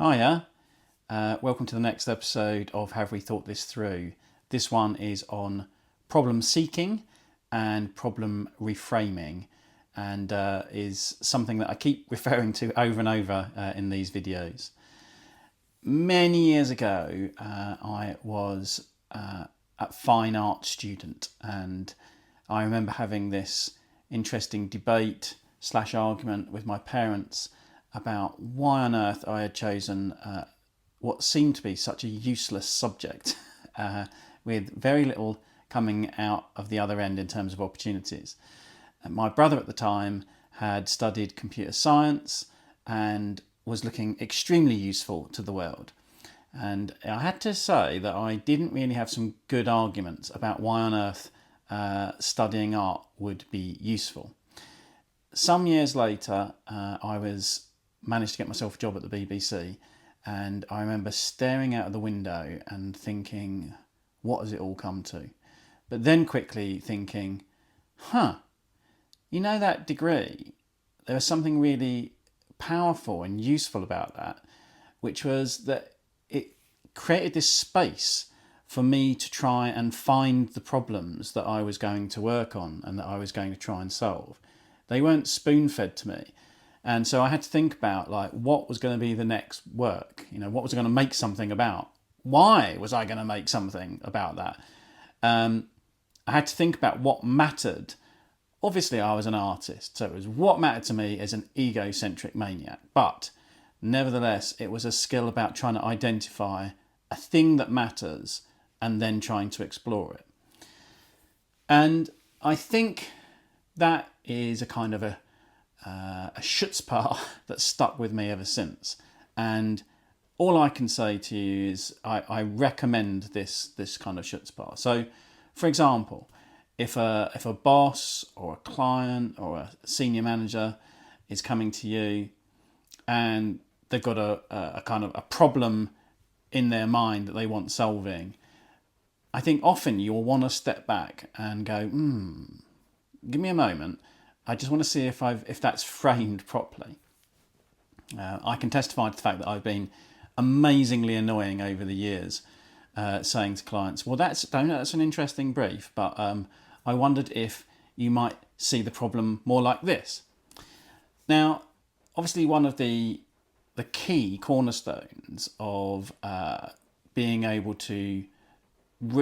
Hiya, welcome to the next episode of Have We Thought This Through? This one is on problem seeking and problem reframing, and is something that I keep referring to over and over in these videos. Many years ago, I was a fine art student, and I remember having this interesting debate / argument with my parents about why on earth I had chosen what seemed to be such a useless subject with very little coming out of the other end in terms of opportunities. And my brother at the time had studied computer science and was looking extremely useful to the world. And I had to say that I didn't really have some good arguments about why on earth studying art would be useful. Some years later, I managed to get myself a job at the BBC, and I remember staring out of the window and thinking, what has it all come to? But then quickly thinking, that degree, there was something really powerful and useful about that, which was that it created this space for me to try and find the problems that I was going to work on and that I was going to try and solve. They weren't spoon-fed to me. And so I had to think about what was going to be the next work, what was I going to make something about? Why was I going to make something about that? I had to think about what mattered. Obviously, I was an artist, so it was what mattered to me as an egocentric maniac. But nevertheless, it was a skill about trying to identify a thing that matters and then trying to explore it. And I think that is a kind of a chutzpah that stuck with me ever since. And all I can say to you is I recommend this kind of chutzpah. So, for example, if a boss or a client or a senior manager is coming to you and they've got a kind of a problem in their mind that they want solving, I think often you'll want to step back and go, give me a moment. I just want to see if that's framed properly. I can testify to the fact that I've been amazingly annoying over the years, saying to clients, well, that's an interesting brief, but I wondered if you might see the problem more like this. Now, obviously, one of the key cornerstones of being able to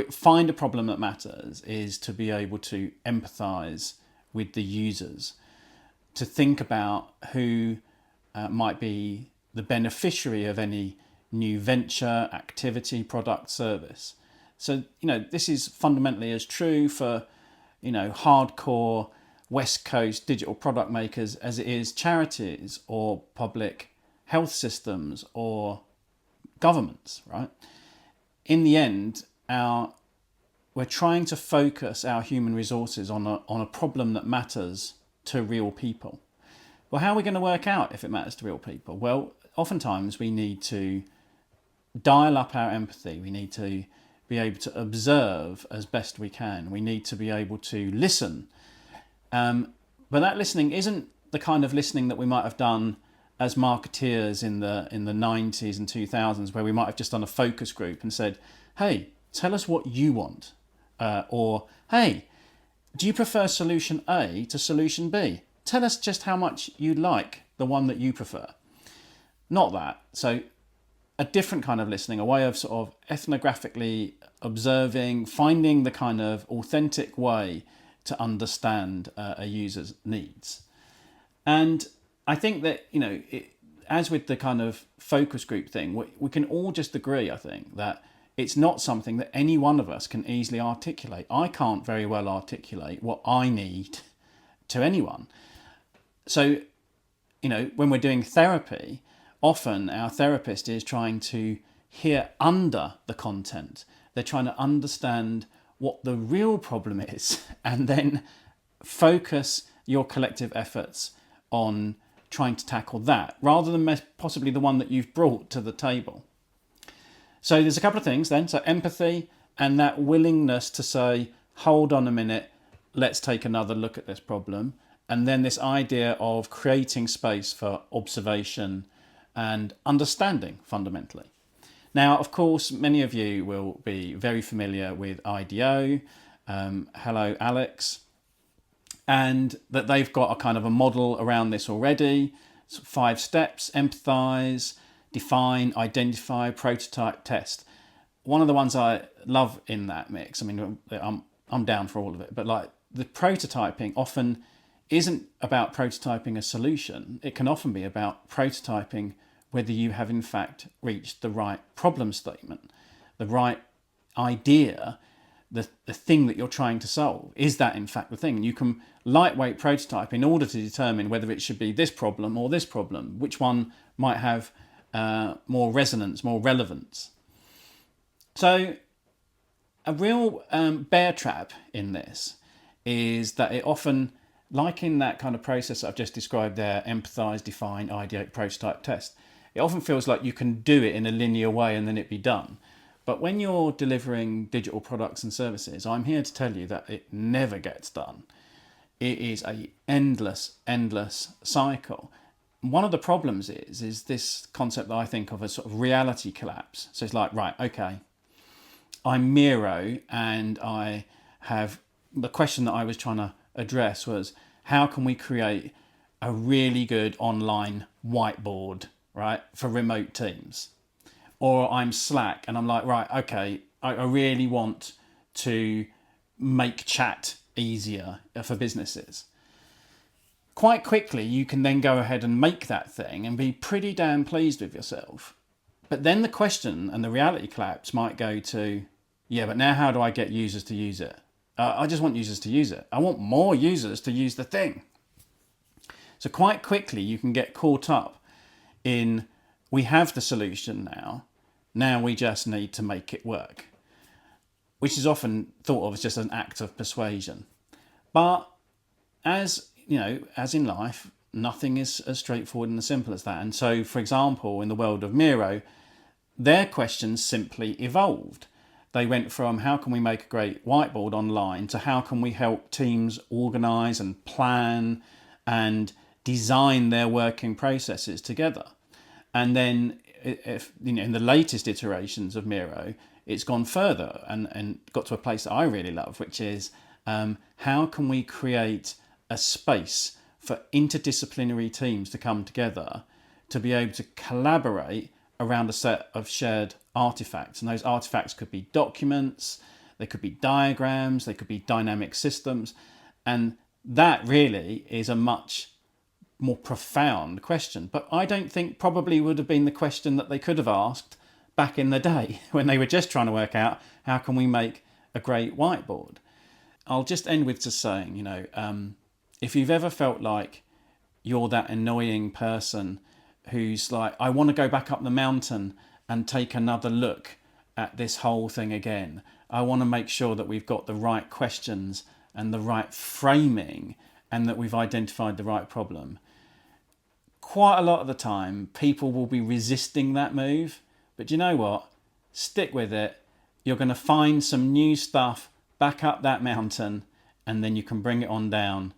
find a problem that matters is to be able to empathise with the users, to think about who might be the beneficiary of any new venture, activity, product, service. So, this is fundamentally as true for, hardcore West Coast digital product makers as it is charities or public health systems or governments, right? In the end, we're trying to focus our human resources on a problem that matters to real people. Well, how are we going to work out if it matters to real people? Well, oftentimes we need to dial up our empathy. We need to be able to observe as best we can. We need to be able to listen. But that listening isn't the kind of listening that we might have done as marketeers in the 90s and 2000s, where we might have just done a focus group and said, hey, tell us what you want. Or, hey, do you prefer solution A to solution B? Tell us just how much you like the one that you prefer. Not that. So a different kind of listening, a way of sort of ethnographically observing, finding the kind of authentic way to understand a user's needs. And I think that, as with the kind of focus group thing, we can all just agree, I think, that it's not something that any one of us can easily articulate. I can't very well articulate what I need to anyone. So, when we're doing therapy, often our therapist is trying to hear under the content. They're trying to understand what the real problem is and then focus your collective efforts on trying to tackle that rather than possibly the one that you've brought to the table. So there's a couple of things then. So empathy and that willingness to say, hold on a minute, let's take another look at this problem. And then this idea of creating space for observation and understanding fundamentally. Now, of course, many of you will be very familiar with IDEO. Hello, Alex. And that they've got a kind of a model around this already. So 5 steps: empathize, define, identify, prototype, test. One of the ones I love in that mix, I mean, I'm down for all of it, but like the prototyping often isn't about prototyping a solution. It can often be about prototyping whether you have in fact reached the right problem statement, the right idea, the thing that you're trying to solve. Is that in fact the thing? And you can lightweight prototype in order to determine whether it should be this problem or this problem, which one might have more resonance, more relevance. So a real bear trap in this is that it often, like in that kind of process I've just described there, empathize, define, ideate, prototype, test, it often feels like you can do it in a linear way and then it be done. But when you're delivering digital products and services, I'm here to tell you that it never gets done. It is a endless cycle. One of the problems is this concept that I think of as sort of reality collapse. So it's like, right, okay, I'm Miro, and I have the question that I was trying to address was, how can we create a really good online whiteboard, right, for remote teams? Or I'm Slack and I'm like, right, okay, I really want to make chat easier for businesses. Quite quickly, you can then go ahead and make that thing and be pretty damn pleased with yourself. But then the question and the reality collapse might go to, yeah, but now how do I get users to use it? I just want users to use it. I want more users to use the thing. So quite quickly, you can get caught up in, we have the solution now we just need to make it work, which is often thought of as just an act of persuasion. But as you know, as in life, nothing is as straightforward and as simple as that. And so, for example, in the world of Miro, their questions simply evolved. They went from how can we make a great whiteboard online to how can we help teams organise and plan and design their working processes together. And then, if you know, in the latest iterations of Miro, it's gone further and got to a place that I really love, which is how can we create a space for interdisciplinary teams to come together to be able to collaborate around a set of shared artifacts. And those artifacts could be documents, they could be diagrams, they could be dynamic systems. And that really is a much more profound question. But I don't think probably would have been the question that they could have asked back in the day when they were just trying to work out how can we make a great whiteboard. I'll just end with just saying, you know, if you've ever felt like you're that annoying person who's like, I want to go back up the mountain and take another look at this whole thing again. I want to make sure that we've got the right questions and the right framing and that we've identified the right problem. Quite a lot of the time, people will be resisting that move. But you know what? Stick with it. You're going to find some new stuff back up that mountain, and then you can bring it on down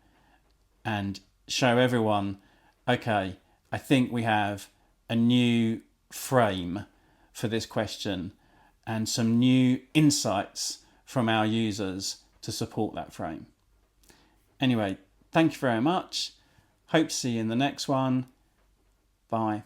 and show everyone, okay, I think we have a new frame for this question and some new insights from our users to support that frame. Anyway, thank you very much. Hope to see you in the next one. Bye.